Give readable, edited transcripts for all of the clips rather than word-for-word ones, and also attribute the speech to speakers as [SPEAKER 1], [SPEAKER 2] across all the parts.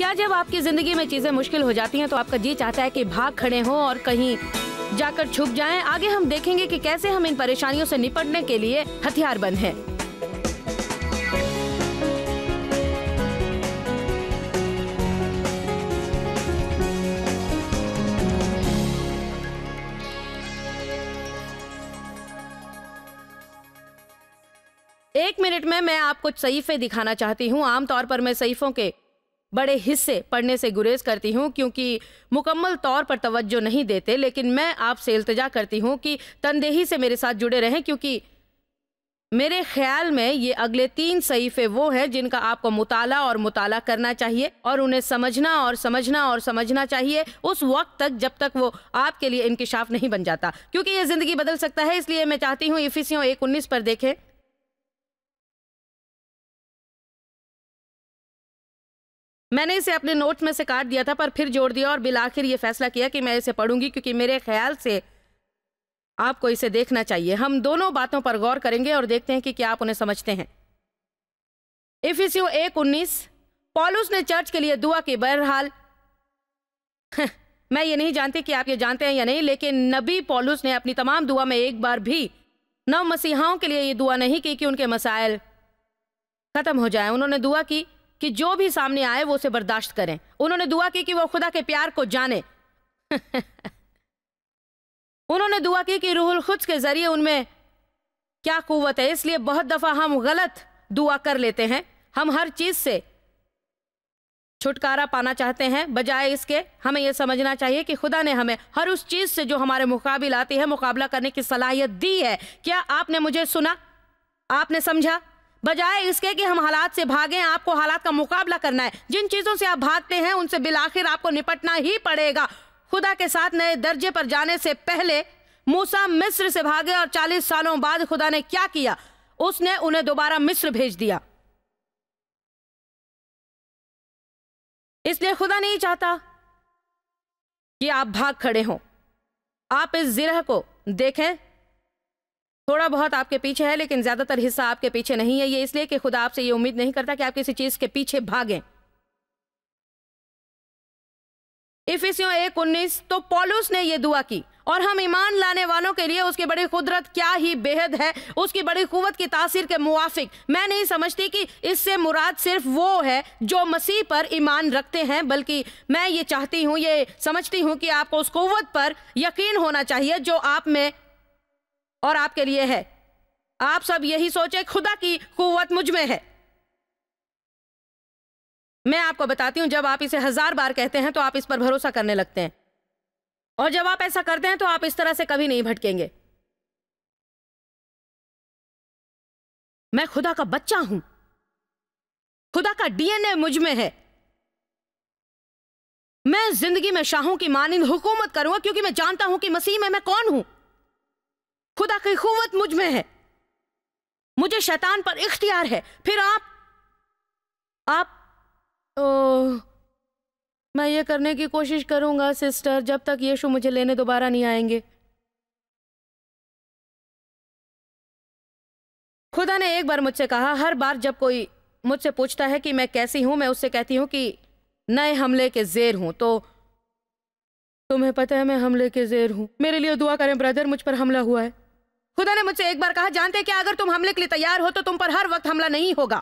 [SPEAKER 1] या जब आपकी जिंदगी में चीजें मुश्किल हो जाती हैं तो आपका जी चाहता है कि भाग खड़े हों और कहीं जाकर छुप जाएं। आगे हम देखेंगे कि कैसे हम इन परेशानियों से निपटने के लिए हथियारबंद हैं। एक मिनट में मैं आपको सहीफे दिखाना चाहती हूँ। आमतौर पर मैं सहीफों के बड़े हिस्से पढ़ने से गुरेज करती हूँ क्योंकि मुकम्मल तौर पर तवज्जो नहीं देते, लेकिन मैं आपसे इल्तिजा करती हूँ कि तनदेही से मेरे साथ जुड़े रहें, क्योंकि मेरे ख्याल में ये अगले 3 सहीफे वो हैं जिनका आपको मुताला करना चाहिए और उन्हें समझना और समझना और समझना चाहिए उस वक्त तक जब तक वो आपके लिए इंकिशाफ नहीं बन जाता, क्योंकि ये जिंदगी बदल सकता है। इसलिए मैं चाहती हूँ इफिसियों 1:19 पर देखें। मैंने इसे अपने नोट्स में से काट दिया था पर फिर जोड़ दिया और बिलाखिर ये फैसला किया कि मैं इसे पढ़ूंगी क्योंकि मेरे ख्याल से आपको इसे देखना चाहिए। हम दोनों बातों पर गौर करेंगे और देखते हैं कि क्या आप उन्हें समझते हैं। इफिसियों 1:19, पौलुस ने चर्च के लिए दुआ की। बहरहाल मैं ये नहीं जानती कि आप ये जानते हैं या नहीं, लेकिन नबी पौलुस ने अपनी तमाम दुआ में एक बार भी नव मसीहाओं के लिए ये दुआ नहीं की कि उनके मसाइल खत्म हो जाएं। उन्होंने दुआ की कि जो भी सामने आए वो उसे बर्दाश्त करें। उन्होंने दुआ की कि वो खुदा के प्यार को जाने उन्होंने दुआ की कि रूहुल खुद्स के जरिए उनमें क्या कुव्वत है। इसलिए बहुत दफा हम गलत दुआ कर लेते हैं। हम हर चीज से छुटकारा पाना चाहते हैं, बजाय इसके हमें यह समझना चाहिए कि खुदा ने हमें हर उस चीज से जो हमारे मुकाबिल आती है मुकाबला करने की सलाहियत दी है। क्या आपने मुझे सुना? आपने समझा? बजाय इसके कि हम हालात से भागें, आपको हालात का मुकाबला करना है। जिन चीजों से आप भागते हैं उनसे बिलाखिर आपको निपटना ही पड़ेगा। खुदा के साथ नए दर्जे पर जाने से पहले मूसा मिस्र से भागे और 40 सालों बाद खुदा ने क्या किया? उसने उन्हें दोबारा मिस्र भेज दिया। इसलिए खुदा नहीं चाहता कि आप भाग खड़े हों। आप इस जिरह को देखें, थोड़ा बहुत आपके पीछे है लेकिन ज्यादातर हिस्सा आपके पीछे नहीं है। ये इसलिए कि खुदा आपसे ये उम्मीद नहीं करता कि आप किसी चीज के पीछे भागें। इफिसियों 1:19, तो पौलुस ने ये दुआ की और हम ईमान लाने वालों के लिए उसकी बड़ी कुदरत क्या ही बेहद है, उसकी बड़ी कुव्वत की तासीर के मुवाफिक। मैं नहीं समझती कि इससे मुराद सिर्फ वो है जो मसीह पर ईमान रखते हैं, बल्कि मैं ये चाहती हूँ, ये समझती हूँ कि आपको उस कुव्वत पर यकीन होना चाहिए जो आप में और आपके लिए है। आप सब यही सोचे खुदा की कुव्वत मुझ में है। मैं आपको बताती हूं, जब आप इसे 1000 बार कहते हैं तो आप इस पर भरोसा करने लगते हैं, और जब आप ऐसा करते हैं तो आप इस तरह से कभी नहीं भटकेंगे। मैं खुदा का बच्चा हूं, खुदा का डीएनए मुझ में है। मैं जिंदगी में शाहों की मानिंद हुकूमत करूंगा क्योंकि मैं जानता हूं कि मसीह में मैं कौन हूं। खुदा की कुव्वत मुझ में है, मुझे शैतान पर इख्तियार है। फिर आप मैं ये करने की कोशिश करूंगा सिस्टर, जब तक यीशु मुझे लेने दोबारा नहीं आएंगे। खुदा ने एक बार मुझसे कहा, हर बार जब कोई मुझसे पूछता है कि मैं कैसी हूं, मैं उससे कहती हूं कि नए हमले के जेर हूं। तो तुम्हें पता है मैं हमले के जेर हूं, मेरे लिए दुआ करें ब्रदर, मुझ पर हमला हुआ है। खुदा ने मुझसे एक बार कहा, जानते क्या, अगर तुम हमले के लिए तैयार हो तो तुम पर हर वक्त हमला नहीं होगा।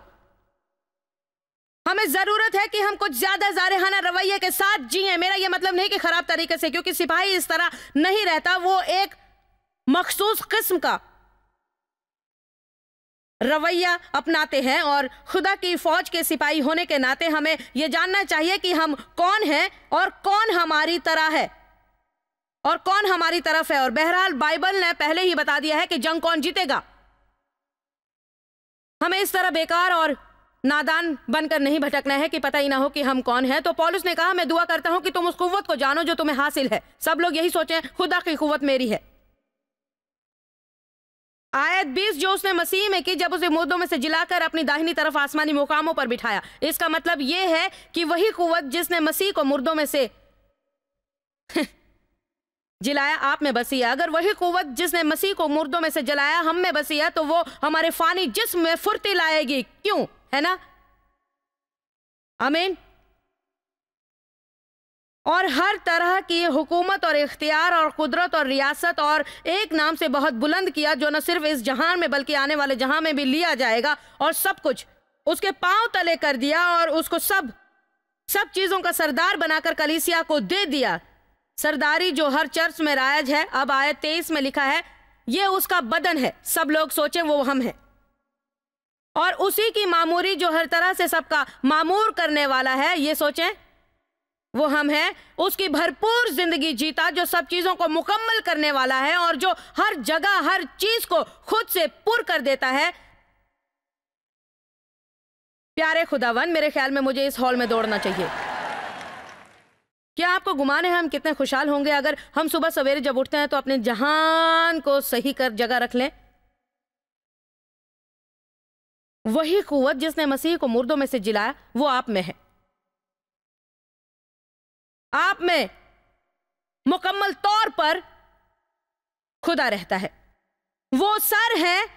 [SPEAKER 1] हमें जरूरत है कि हम कुछ ज्यादा जारहाना रवैये के साथ जिए। मेरा यह मतलब नहीं कि खराब तरीके से, क्योंकि सिपाही इस तरह नहीं रहता, वो एक मखसूस किस्म का रवैया अपनाते हैं। और खुदा की फौज के सिपाही होने के नाते हमें यह जानना चाहिए कि हम कौन हैं और कौन हमारी तरह है और कौन हमारी तरफ है। और बहरहाल बाइबल ने पहले ही बता दिया है कि जंग कौन जीतेगा। हमें इस तरह बेकार और नादान बनकर नहीं भटकना है कि पता ही ना हो कि हम कौन हैं। तो पौलुस ने कहा, मैं दुआ करता हूं कि तुम उस कुव्वत को जानो जो तुम्हें हासिल है। सब लोग यही सोचें, खुदा की कुव्वत मेरी है। आयत 20 जो उसने मसीह में की जब उसे मुर्दों में से जिलाकर अपनी दाहिनी तरफ आसमानी मुकामों पर बिठाया। इसका मतलब यह है कि वही कुव्वत जिसने मसीह को मुर्दों में से जिलाया आप में बसी है। अगर वही कुव्वत जिसने मसीह को मुर्दों में से जलाया हम में बसी है तो वो हमारे फानी जिस्म में फुर्ती लाएगी। क्यों, है ना? आमीन। और हर तरह की हुकूमत और इख्तियार और कुदरत और रियासत और एक नाम से बहुत बुलंद किया, जो न सिर्फ इस जहान में बल्कि आने वाले जहां में भी लिया जाएगा, और सब कुछ उसके पांव तले कर दिया और उसको सब चीजों का सरदार बनाकर कलीसिया को दे दिया। सरदारी जो हर चर्च में रायज है। अब आयत 23 में लिखा है, ये उसका बदन है। सब लोग सोचें वो हम हैं, और उसी की मामूरी जो हर तरह से सबका मामूर करने वाला है, ये सोचें वो हम हैं। उसकी भरपूर जिंदगी जीता जो सब चीजों को मुकम्मल करने वाला है और जो हर जगह हर चीज को खुद से पूर्ण कर देता है। प्यारे खुदावन, मेरे ख्याल में मुझे इस हॉल में दौड़ना चाहिए। क्या आपको गुमान है हम कितने खुशहाल होंगे अगर हम सुबह सवेरे जब उठते हैं तो अपने जहान को सही कर जगह रख लें। वही कुव्वत जिसने मसीह को मुर्दों में से जिलाया वो आप में है। आप में मुकम्मल तौर पर खुदा रहता है। वो सर है,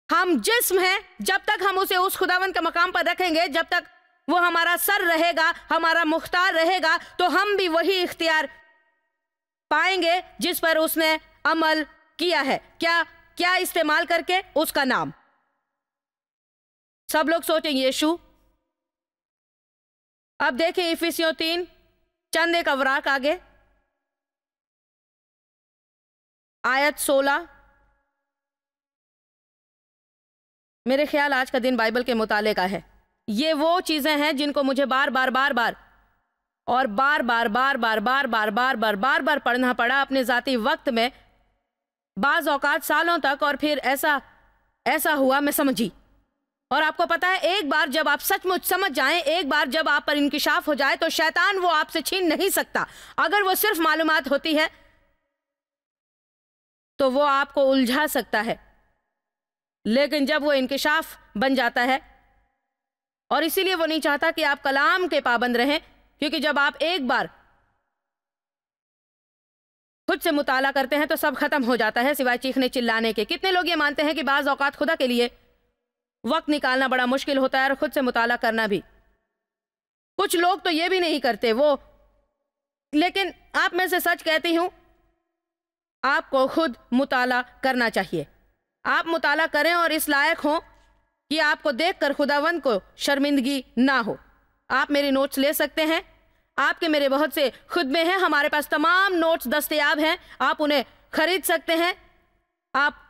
[SPEAKER 1] हम जिस्म हैं। जब तक हम उसे उस खुदावन के मकाम पर रखेंगे, जब तक वो हमारा सर रहेगा, हमारा मुख्तार रहेगा, तो हम भी वही इख्तियार पाएंगे जिस पर उसने अमल किया है। क्या इस्तेमाल करके? उसका नाम। सब लोग सोचें यीशु। अब देखें इफिसियों 3, चंद एक अवराक आगे, आयत 16। मेरे ख्याल आज का दिन बाइबल के मुताले का है। ये वो चीजें हैं जिनको मुझे बार बार पढ़ना पड़ा अपने जाती वक्त में, बाज औकात सालों तक, और फिर ऐसा हुआ मैं समझी। और आपको पता है, एक बार जब आप सचमुच समझ जाएं, एक बार जब आप पर इंकिशाफ हो जाए, तो शैतान वो आपसे छीन नहीं सकता। अगर वो सिर्फ मालूमात होती है तो वो आपको उलझा सकता है, लेकिन जब वो इंकिशाफ बन जाता है, और इसीलिए वो नहीं चाहता कि आप कलाम के पाबंद रहें, क्योंकि जब आप एक बार खुद से मुताला करते हैं तो सब खत्म हो जाता है सिवाय चीखने चिल्लाने के। कितने लोग ये मानते हैं कि बाज औकात खुदा के लिए वक्त निकालना बड़ा मुश्किल होता है और खुद से मुताला करना भी। कुछ लोग तो ये भी नहीं करते वो। लेकिन आप में से सच कहती हूं, आपको खुद मुताला करना चाहिए। आप मुताला करें और इस लायक हो कि आपको देखकर खुदावंद को शर्मिंदगी ना हो। आप मेरे नोट्स ले सकते हैं। आपके मेरे बहुत से खुतबे हैं, हमारे पास तमाम नोट्स दस्तयाब हैं, आप उन्हें खरीद सकते हैं। आप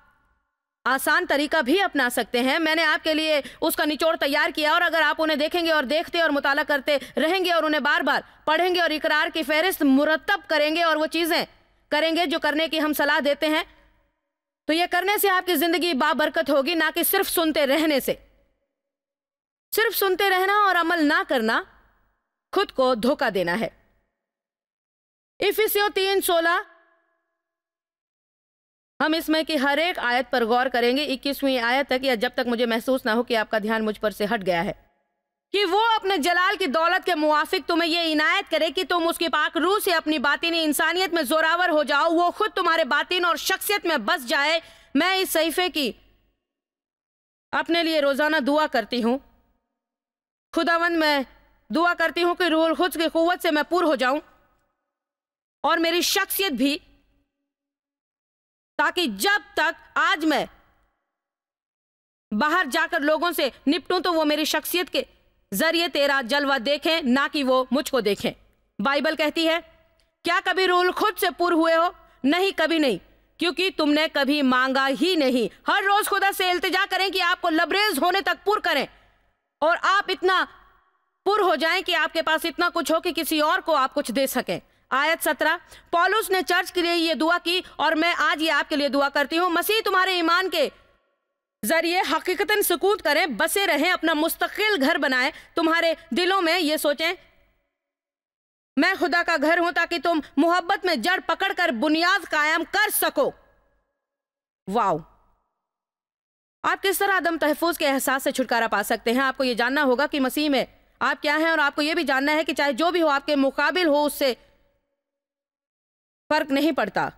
[SPEAKER 1] आसान तरीका भी अपना सकते हैं। मैंने आपके लिए उसका निचोड़ तैयार किया, और अगर आप उन्हें देखेंगे और देखते और मुताला करते रहेंगे और उन्हें बार बार पढ़ेंगे और इकरार की फहरिस्त मुरतब करेंगे और वो चीजें करेंगे जो करने की हम सलाह देते हैं, तो यह करने से आपकी जिंदगी बाबरकत होगी, ना कि सिर्फ सुनते रहने से। सिर्फ सुनते रहना और अमल ना करना खुद को धोखा देना है। इफिसियों 3:16, हम इसमें की हर एक आयत पर गौर करेंगे, 21वीं आयत तक, या जब तक मुझे महसूस ना हो कि आपका ध्यान मुझ पर से हट गया है। कि वो अपने जलाल की दौलत के मुआफिक तुम्हें ये इनायत करे कि तुम उसकी पाक रूह से अपनी बातिनी इंसानियत में जोरावर हो जाओ, वो खुद तुम्हारे बातिन और शख्सियत में बस जाए। मैं इस सहीफे की अपने लिए रोजाना दुआ करती हूं। खुदावंद, मैं दुआ करती हूं कि रूहुल खुद की कुव्वत से मैं पूर हो जाऊं और मेरी शख्सियत भी, ताकि जब तक आज मैं बाहर जाकर लोगों से निपटूं तो वो मेरी शख्सियत के जरिए तेरा जलवा देखें, ना कि वो मुझको देखें। बाइबल कहती है, क्या कभी रूहुल खुद से पूर हुए हो? नहीं, कभी नहीं, क्योंकि तुमने कभी मांगा ही नहीं। हर रोज खुदा से इल्तिजा करें कि आपको लबरेज होने तक पूर करें, और आप इतना पुर हो जाएं कि आपके पास इतना कुछ हो कि किसी और को आप कुछ दे सकें। आयत 17, पौलुस ने चर्च के लिए ये दुआ की, और मैं आज ये आपके लिए दुआ करती हूं। मसीह तुम्हारे ईमान के जरिए हकीकतन सुकूत करें, बसे रहें, अपना मुस्तकिल घर बनाएं। तुम्हारे दिलों में ये सोचें, मैं खुदा का घर हूं, ताकि तुम मोहब्बत में जड़ पकड़कर बुनियाद कायम कर सको। वाओ! आप किस तरह आदम तहफूज के एहसास से छुटकारा पा सकते हैं? आपको यह जानना होगा कि मसीह में आप क्या हैं, और आपको यह भी जानना है कि चाहे जो भी हो, आपके मुकाबिल हो, उससे फर्क नहीं पड़ता।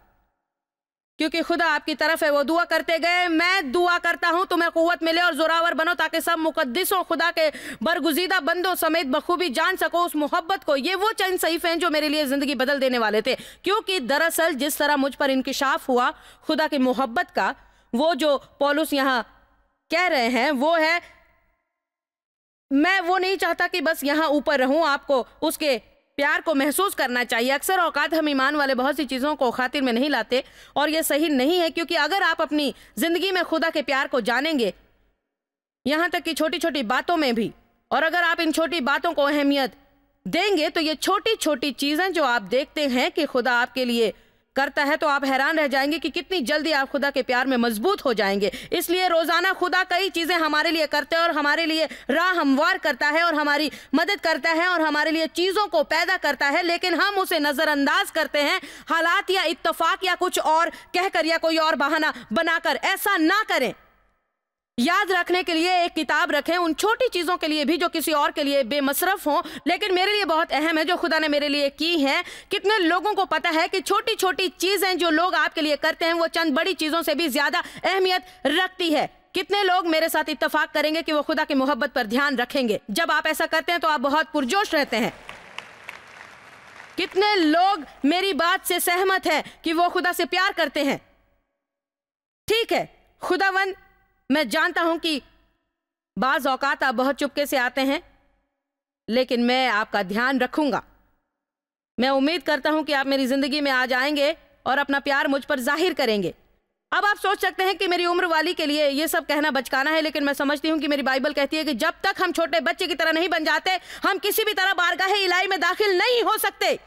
[SPEAKER 1] क्योंकि खुदा आपकी तरफ है। वो दुआ करते गए, मैं दुआ करता हूं तुम्हें कुव्वत मिले और जोरावर बनो ताकि सब मुकद्दिसों खुदा के बरगुजीदा बंदों समेत बखूबी जान सको उस मोहब्बत को। ये वो चंद सहीफे हैं जो मेरे लिए जिंदगी बदल देने वाले थे, क्योंकि दरअसल जिस तरह मुझ पर इंकिशाफ हुआ खुदा की मोहब्बत का, वो जो पौलुस यहाँ कह रहे हैं वो है, मैं वो नहीं चाहता कि बस यहाँ ऊपर रहूं, आपको उसके प्यार को महसूस करना चाहिए। अक्सर औकात हम ईमान वाले बहुत सी चीज़ों को खातिर में नहीं लाते और ये सही नहीं है, क्योंकि अगर आप अपनी ज़िंदगी में खुदा के प्यार को जानेंगे, यहाँ तक कि छोटी छोटी बातों में भी, और अगर आप इन छोटी बातों को अहमियत देंगे तो ये छोटी छोटी चीज़ें जो आप देखते हैं कि खुदा आपके लिए करता है, तो आप हैरान रह जाएंगे कि कितनी जल्दी आप खुदा के प्यार में मजबूत हो जाएंगे। इसलिए रोजाना खुदा कई चीजें हमारे लिए करते हैं और हमारे लिए राह हमवार करता है और हमारी मदद करता है और हमारे लिए चीजों को पैदा करता है, लेकिन हम उसे नजरअंदाज करते हैं हालात या इत्तेफाक या कुछ और कहकर या कोई और बहाना बनाकर। ऐसा ना करें। याद रखने के लिए एक किताब रखें उन छोटी चीज़ों के लिए भी जो किसी और के लिए बेमसरफ हों, लेकिन मेरे लिए बहुत अहम है, जो खुदा ने मेरे लिए की है। कितने लोगों को पता है कि छोटी छोटी चीज़ें जो लोग आपके लिए करते हैं वो चंद बड़ी चीज़ों से भी ज़्यादा अहमियत रखती है? कितने लोग मेरे साथ इत्तेफाक करेंगे कि वो खुदा की मोहब्बत पर ध्यान रखेंगे? जब आप ऐसा करते हैं तो आप बहुत पुरजोश रहते हैं। कितने लोग मेरी बात से सहमत हैं कि वो खुदा से प्यार करते हैं? ठीक है खुदावंद, मैं जानता हूं कि बाज औकात आप बहुत चुपके से आते हैं, लेकिन मैं आपका ध्यान रखूंगा। मैं उम्मीद करता हूं कि आप मेरी जिंदगी में आ जाएंगे और अपना प्यार मुझ पर जाहिर करेंगे। अब आप सोच सकते हैं कि मेरी उम्र वाली के लिए यह सब कहना बचकाना है, लेकिन मैं समझती हूं कि मेरी बाइबल कहती है कि जब तक हम छोटे बच्चे की तरह नहीं बन जाते, हम किसी भी तरह बारगाह इलाही में दाखिल नहीं हो सकते।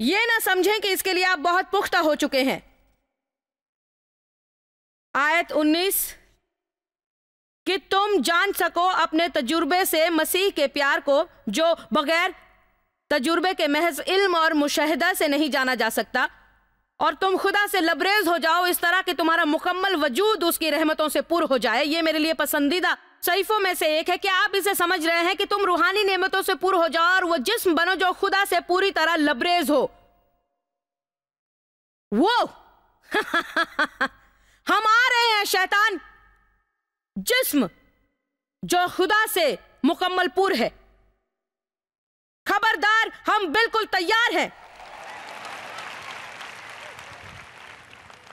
[SPEAKER 1] ये ना समझें कि इसके लिए आप बहुत पुख्ता हो चुके हैं। आयत 19, कि तुम जान सको अपने तजुर्बे से मसीह के प्यार को, जो बगैर तजुर्बे के महज इल्म और मुशाहिदा से नहीं जाना जा सकता, और तुम खुदा से लबरेज हो जाओ इस तरह कि तुम्हारा मुकम्मल वजूद उसकी रहमतों से पूर्ण हो जाए। ये मेरे लिए पसंदीदा सहीफों में से एक है कि आप इसे समझ रहे हैं कि तुम रूहानी नेमतों से पूर्ण हो जाओ और वो जिस्म बनो जो खुदा से पूरी तरह लबरेज हो। वो हम आ रहे हैं शैतान, जिस्म जो खुदा से मुकम्मल पूर्ण है। खबरदार, हम बिल्कुल तैयार हैं।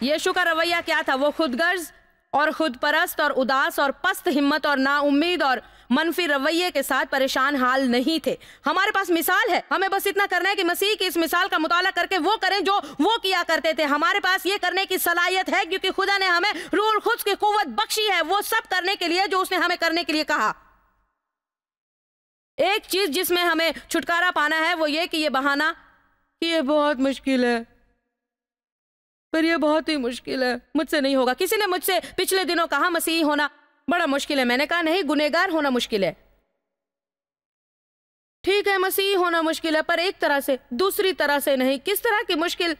[SPEAKER 1] यीशु का रवैया क्या था? वो खुदगर्ज और खुद परस्त और उदास और पस्त हिम्मत और नाउम्मीद और मनफी रवैये के साथ परेशान हाल नहीं थे। हमारे पास मिसाल है, हमें बस इतना करना है कि मसीह की इस मिसाल का मुताला करके वो करें जो वो किया करते थे। हमारे पास ये करने की सलाहियत है क्योंकि खुदा ने हमें रूहुल कुद्स की कुव्वत बख्शी है वो सब करने के लिए जो उसने हमें करने के लिए कहा। एक चीज जिसमें हमें छुटकारा पाना है वो ये कि ये बहाना कि ये बहुत मुश्किल है, पर ये बहुत ही मुश्किल है, मुझसे नहीं होगा। किसी ने मुझसे पिछले दिनों कहा मसीही होना बड़ा मुश्किल है। मैंने कहा नहीं, गुनहगार होना मुश्किल है। ठीक है, मसीही होना मुश्किल है, पर एक तरह से, दूसरी तरह से नहीं। किस तरह की मुश्किल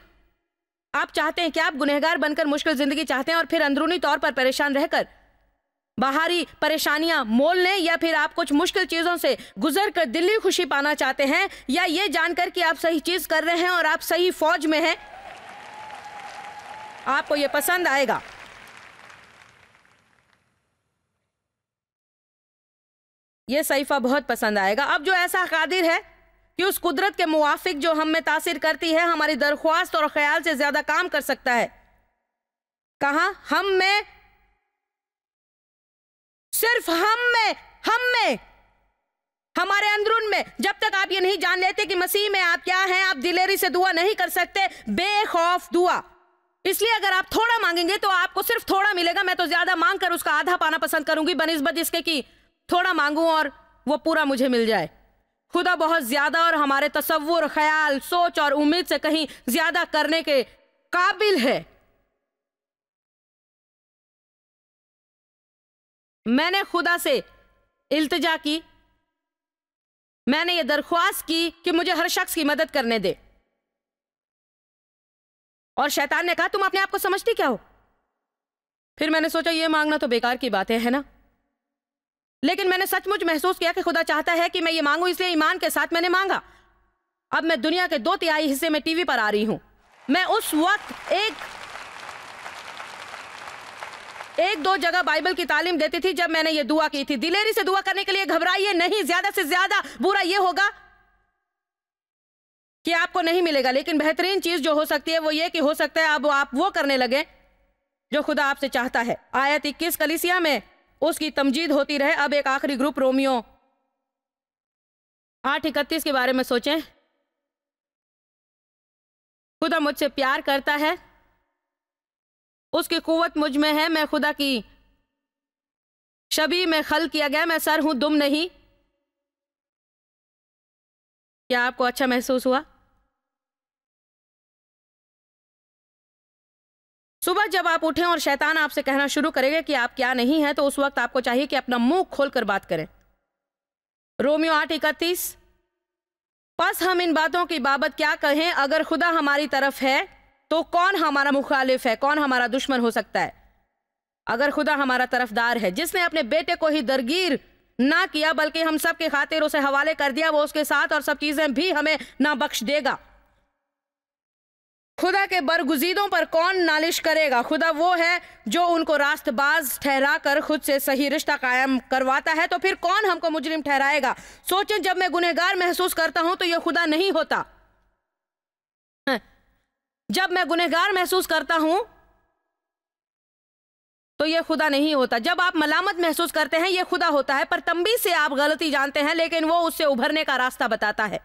[SPEAKER 1] आप चाहते हैं? क्या आप गुनहगार बनकर मुश्किल जिंदगी चाहते हैं और फिर अंदरूनी तौर पर परेशान रहकर बाहरी परेशानियां मोल लें, या फिर आप कुछ मुश्किल चीजों से गुजर कर दिली खुशी पाना चाहते हैं, या ये जानकर कि आप सही चीज कर रहे हैं और आप सही फौज में हैं? आपको ये पसंद आएगा। ये सहीफा बहुत पसंद आएगा। अब जो ऐसा कादिर है कि उस कुदरत के मुवाफिक जो हम में तासीर करती है, हमारी दरख्वास्त और ख्याल से ज्यादा काम कर सकता है। कहां? हम में, सिर्फ हम में, हमारे अंदरून में। जब तक आप ये नहीं जान लेते कि मसीह में आप क्या हैं, आप दिलेरी से दुआ नहीं कर सकते, बेखौफ दुआ। इसलिए अगर आप थोड़ा मांगेंगे तो आपको सिर्फ थोड़ा मिलेगा। मैं तो ज्यादा मांग कर उसका आधा पाना पसंद करूंगी बनिस्बत इसके कि थोड़ा मांगूं और वो पूरा मुझे मिल जाए। खुदा बहुत ज्यादा और हमारे तसव्वुर, ख्याल, सोच और उम्मीद से कहीं ज्यादा करने के काबिल है। मैंने खुदा से इल्तिजा की, मैंने ये दरख्वास्त की कि मुझे हर शख्स की मदद करने दे, और शैतान ने कहा तुम अपने आप को समझती क्या हो? फिर मैंने सोचा ये मांगना तो बेकार की बात है ना? लेकिन मैंने सचमुच महसूस किया कि खुदा चाहता है कि मैं ये मांगूं, इसलिए ईमान के साथ मैंने मांगा। अब मैं दुनिया के 2/3 हिस्से में टीवी पर आ रही हूं। मैं उस वक्त एक दो जगह बाइबल की तालीम देती थी जब मैंने ये दुआ की थी। दिलेरी से दुआ करने के लिए घबराइए नहीं। ज्यादा से ज्यादा बुरा ये होगा कि आपको नहीं मिलेगा, लेकिन बेहतरीन चीज जो हो सकती है वो ये कि हो सकता है अब आप वो करने लगे जो खुदा आपसे चाहता है। आयत 21 कलीसिया में उसकी तमजीद होती रहे। अब एक आखिरी ग्रुप रोमियो 8:31 के बारे में सोचें। खुदा मुझसे प्यार करता है, उसकी कुव्वत मुझ में है, मैं खुदा की शबीह में खल किया गया, मैं सर हूं दुम नहीं। क्या आपको अच्छा महसूस हुआ? सुबह जब आप उठें और शैतान आपसे कहना शुरू करेगा कि आप क्या नहीं हैं, तो उस वक्त आपको चाहिए कि अपना मुंह खोलकर बात करें। रोमियो 8:31, बस हम इन बातों की बाबत क्या कहें? अगर खुदा हमारी तरफ है तो कौन हमारा मुखालिफ है? कौन हमारा दुश्मन हो सकता है? अगर खुदा हमारा तरफदार है, जिसने अपने बेटे को ही दरगीर ना किया बल्कि हम सब के खातिर उसे हवाले कर दिया, वो उसके साथ और सब चीजें भी हमें ना बख्श देगा। खुदा के बरगुजीदों पर कौन नालिश करेगा? खुदा वो है जो उनको रास्तबाज ठहरा कर खुद से सही रिश्ता कायम करवाता है, तो फिर कौन हमको मुजरिम ठहराएगा? सोचें, जब मैं गुनहगार महसूस करता हूं तो यह खुदा नहीं होता। जब मैं गुनहगार महसूस करता हूं तो यह खुदा नहीं होता। जब आप मलामत महसूस करते हैं यह खुदा होता है, पर तंबी से आप गलती जानते हैं, लेकिन वो उससे उभरने का रास्ता बताता है।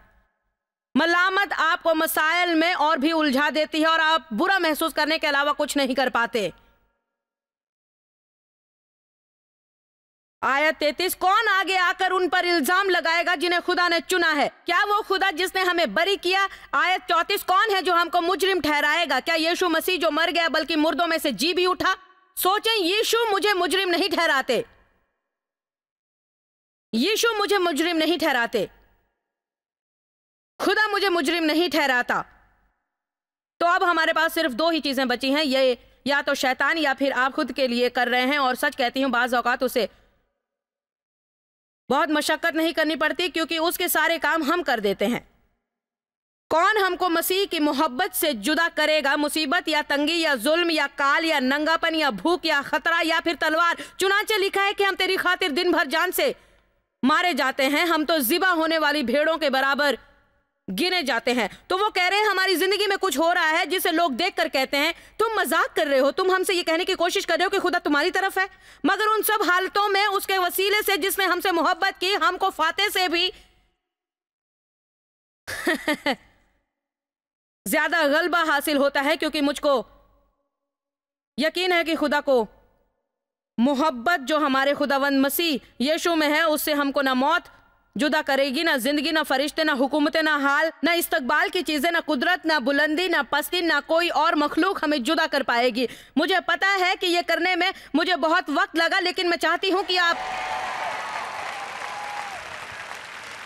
[SPEAKER 1] मलामत आपको मसाइल में और भी उलझा देती है और आप बुरा महसूस करने के अलावा कुछ नहीं कर पाते। आयत 33, कौन आगे आकर उन पर इल्जाम लगाएगा जिन्हें खुदा ने चुना है? क्या वो खुदा जिसने हमें बरी किया? आयत 34, कौन है जो हमको मुजरिम ठहराएगा? क्या यीशु मसीह जो मर गया बल्कि मुर्दों में से जी भी उठा? सोचें, यीशु मुझे मुजरिम नहीं ठहराते। यीशु मुझे मुजरिम नहीं ठहराते, खुदा मुझे मुजरिम नहीं ठहराता। तो अब हमारे पास सिर्फ 2 ही चीजें बची हैं, ये या तो शैतान या फिर आप खुद के लिए कर रहे हैं। और सच कहती हूं, बाज़ औक़ात उसे बहुत मशक्कत नहीं करनी पड़ती क्योंकि उसके सारे काम हम कर देते हैं। कौन हमको मसीह की मोहब्बत से जुदा करेगा? मुसीबत या तंगी या जुल्म या काल या नंगापन या भूख या खतरा या फिर तलवार? चुनांचे लिखा है कि हम तेरी खातिर दिन भर जान से मारे जाते हैं, हम तो ज़िबा होने वाली भेड़ों के बराबर गिने जाते हैं। तो वो कह रहे हैं हमारी जिंदगी में कुछ हो रहा है जिसे लोग देखकर कहते हैं तुम मजाक कर रहे हो, तुम हमसे ये कहने की कोशिश कर रहे हो कि खुदा तुम्हारी तरफ है। मगर उन सब हालतों में उसके वसीले से जिसने हमसे मोहब्बत की, हमको फाते से भी ज्यादा गलबा हासिल होता है, क्योंकि मुझको यकीन है कि खुदा को मोहब्बत जो हमारे खुदावंद मसीह यीशु में है, उससे हमको ना मौत जुदा करेगी, ना जिंदगी, ना फरिश्ते, ना हुकूमतें, ना हाल, ना इस्तकबाल की चीजें, ना कुदरत, ना बुलंदी, ना पस्ती, ना कोई और मखलूक हमें जुदा कर पाएगी। मुझे पता है कि ये करने में मुझे बहुत वक्त लगा, लेकिन मैं चाहती हूं कि आप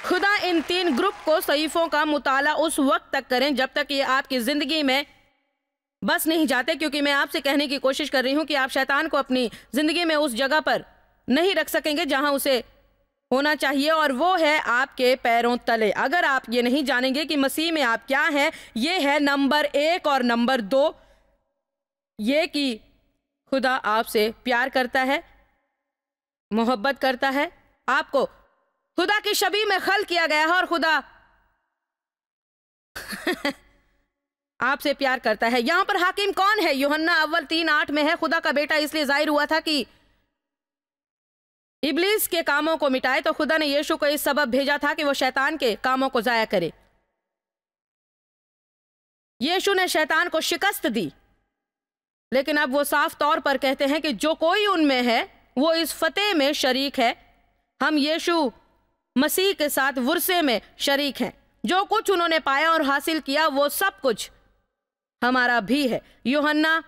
[SPEAKER 1] खुदा इन 3 ग्रुप को सहीफों का मुताला उस वक्त तक करें जब तक ये आपकी जिंदगी में बस नहीं जाते, क्योंकि मैं आपसे कहने की कोशिश कर रही हूं कि आप शैतान को अपनी जिंदगी में उस जगह पर नहीं रख सकेंगे जहां उसे होना चाहिए, और वो है आपके पैरों तले। अगर आप ये नहीं जानेंगे कि मसीह में आप क्या हैं, ये है नंबर 1, और नंबर 2 ये कि खुदा आपसे प्यार करता है, मोहब्बत करता है, आपको खुदा की शबीह में खल किया गया है, और खुदा आपसे प्यार करता है। यहां पर हाकिम कौन है? यूहन्ना अव्वल 3:8 में है, खुदा का बेटा इसलिए जाहिर हुआ था कि इब्लीस के कामों को मिटाए, तो खुदा ने यीशु को इस सबब भेजा था कि वो शैतान के कामों को जाया करे। यीशु ने शैतान को शिकस्त दी, लेकिन अब वो साफ तौर पर कहते हैं कि जो कोई उनमें है वो इस फतेह में शरीक है। हम यीशु मसीह के साथ वुरसे में शरीक हैं। जो कुछ उन्होंने पाया और हासिल किया वो सब कुछ हमारा भी है। यूहन्ना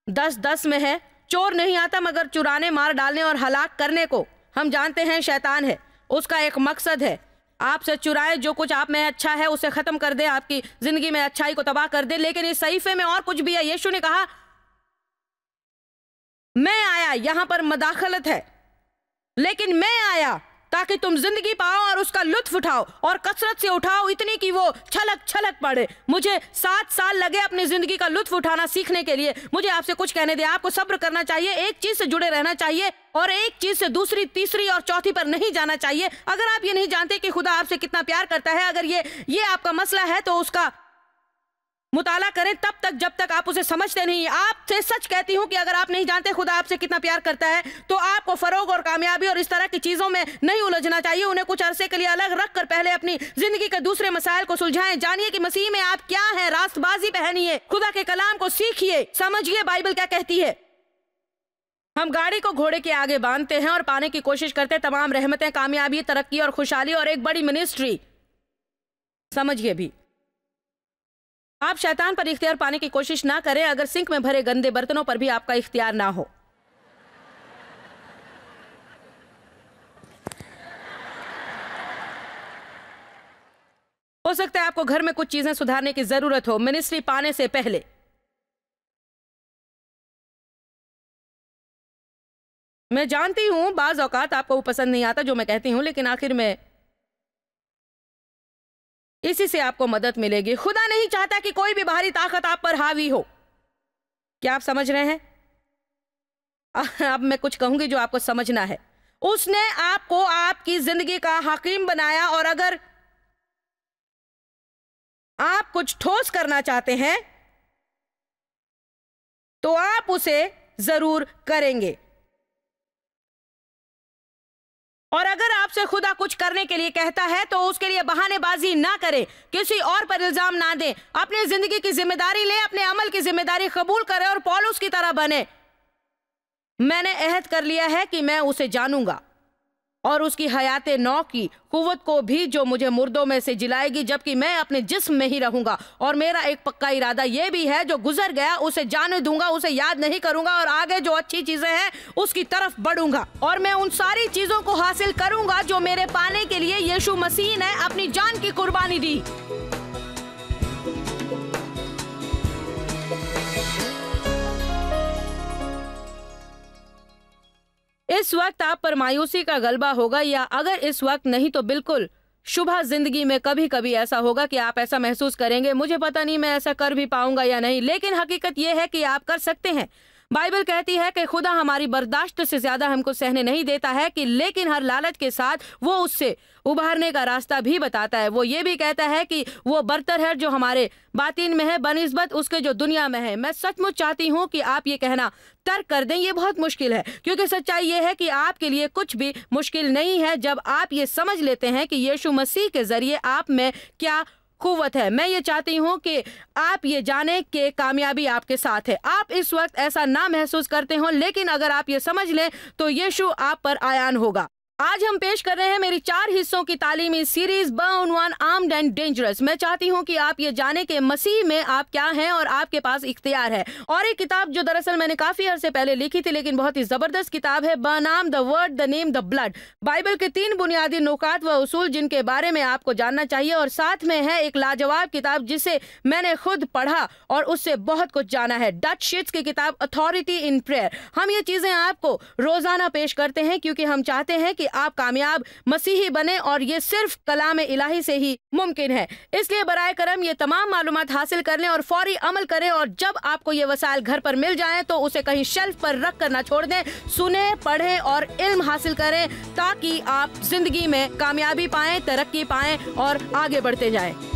[SPEAKER 1] 10:10 में है, चोर नहीं आता मगर चुराने, मार डालने और हलाक करने को। हम जानते हैं शैतान है, उसका एक मकसद है आपसे चुराए, जो कुछ आप में अच्छा है उसे खत्म कर दे, आपकी जिंदगी में अच्छाई को तबाह कर दे। लेकिन इस सहीफे में और कुछ भी है। यीशु ने कहा मैं आया, यहां पर मदाखलत है, लेकिन मैं आया ताकि तुम जिंदगी पाओ और उसका लुत्फ उठाओ और कसरत से उठाओ, इतनी कि वो छलक छलक पड़े। मुझे 7 साल लगे अपनी जिंदगी का लुत्फ उठाना सीखने के लिए। मुझे आपसे कुछ कहने दे, आपको सब्र करना चाहिए, एक चीज से जुड़े रहना चाहिए और एक चीज से दूसरी, तीसरी और चौथी पर नहीं जाना चाहिए। अगर आप ये नहीं जानते कि खुदा आपसे कितना प्यार करता है, अगर ये आपका मसला है, तो उसका मुताला करें तब तक जब तक आप उसे समझते नहीं। आपसे सच कहती हूं कि अगर आप नहीं जानते खुदा आपसे कितना प्यार करता है, तो आपको फरोग और कामयाबी और इस तरह की चीजों में नहीं उलझना चाहिए। उन्हें कुछ अरसे के लिए अलग रखकर पहले अपनी जिंदगी के दूसरे मसाइल को सुलझाएं। जानिए कि मसीह में आप क्या हैं, रास्तबाजी पहनिए, खुदा के कलाम को सीखिए, समझिए बाइबल क्या कहती है। हम गाड़ी को घोड़े के आगे बांधते हैं और पाने की कोशिश करते हैं तमाम रहमतें, कामयाबी, तरक्की और खुशहाली और एक बड़ी मिनिस्ट्री। समझिए भी, आप शैतान पर इख्तियार पाने की कोशिश ना करें अगर सिंक में भरे गंदे बर्तनों पर भी आपका इख्तियार ना हो। सकता है आपको घर में कुछ चीजें सुधारने की जरूरत हो मिनिस्ट्री पाने से पहले। मैं जानती हूं बाज औकात आपको वो पसंद नहीं आता जो मैं कहती हूं, लेकिन आखिर में इसी से आपको मदद मिलेगी। खुदा नहीं चाहता कि कोई भी बाहरी ताकत आप पर हावी हो। क्या आप समझ रहे हैं? अब मैं कुछ कहूंगी जो आपको समझना है। उसने आपको आपकी जिंदगी का हाकिम बनाया और अगर आप कुछ ठोस करना चाहते हैं तो आप उसे जरूर करेंगे। और अगर आपसे खुदा कुछ करने के लिए कहता है तो उसके लिए बहानेबाजी ना करें, किसी और पर इल्जाम ना दें। अपनी जिंदगी की जिम्मेदारी लें, अपने अमल की जिम्मेदारी कबूल करें और पौलुस की तरह बने। मैंने अहद कर लिया है कि मैं उसे जानूंगा और उसकी हयाते नौ की कुव्वत को भी, जो मुझे मुर्दों में से जिलाएगी जबकि मैं अपने जिस्म में ही रहूंगा। और मेरा एक पक्का इरादा यह भी है, जो गुजर गया उसे जाने दूंगा, उसे याद नहीं करूंगा और आगे जो अच्छी चीजें हैं उसकी तरफ बढ़ूंगा। और मैं उन सारी चीजों को हासिल करूंगा जो मेरे पाने के लिए यीशु मसीह ने अपनी जान की कुर्बानी दी। इस वक्त आप पर मायूसी का गलबा होगा, या अगर इस वक्त नहीं तो बिल्कुल शुभ जिंदगी में कभी कभी ऐसा होगा कि आप ऐसा महसूस करेंगे, मुझे पता नहीं मैं ऐसा कर भी पाऊंगा या नहीं। लेकिन हकीकत यह है कि आप कर सकते हैं। बाइबल कहती है कि खुदा हमारी बर्दाश्त से ज्यादा हमको सहने नहीं देता है, कि लेकिन हर लालच के साथ वो उससे उभारने का रास्ता भी बताता है। वो ये भी कहता है कि वो बरतर है जो हमारे बातिन में है बनिस्बत उसके जो दुनिया में है। मैं सचमुच चाहती हूँ कि आप ये कहना तर्क कर दें। ये बहुत मुश्किल है, क्योंकि सच्चाई ये है कि आपके लिए कुछ भी मुश्किल नहीं है जब आप ये समझ लेते हैं कि यीशु मसीह के जरिए आप में क्या कुव्वत है। मैं ये चाहती हूँ कि आप ये जाने कि कामयाबी आपके साथ है। आप इस वक्त ऐसा ना महसूस करते हो, लेकिन अगर आप ये समझ लें तो यीशु आप पर आयान होगा। आज हम पेश कर रहे हैं मेरी 4 हिस्सों की तालीमी series burn one armed and dangerous. मैं चाहती हूं कि आप ये जाने कि मसीह में आप क्या हैं और आपके पास इख्तियार है। और एक किताब जो दरअसल मैंने काफी अरसे पहले लिखी थी, लेकिन बहुत ही जबरदस्त किताब है, बनाम the word the name the blood. Bible के 3 बुनियादी नुकात व उसूल जिनके बारे में आपको जानना चाहिए। और साथ में है एक लाजवाब किताब जिसे मैंने खुद पढ़ा और उससे बहुत कुछ जाना है, डच शीट्स की किताब अथॉरिटी इन प्रेयर। हम ये चीजें आपको रोजाना पेश करते हैं क्योंकि हम चाहते हैं कि आप कामयाब मसीही बने, और ये सिर्फ कलाम इलाही से ही मुमकिन है। इसलिए बराए करम ये तमाम मालूमात हासिल कर लें और फौरी अमल करें। और जब आपको ये वसाइल घर पर मिल जाएं तो उसे कहीं शेल्फ पर रख कर ना छोड़ दें। सुने, पढ़ें और इल्म हासिल करें ताकि आप जिंदगी में कामयाबी पाएं, तरक्की पाएं और आगे बढ़ते जाएं।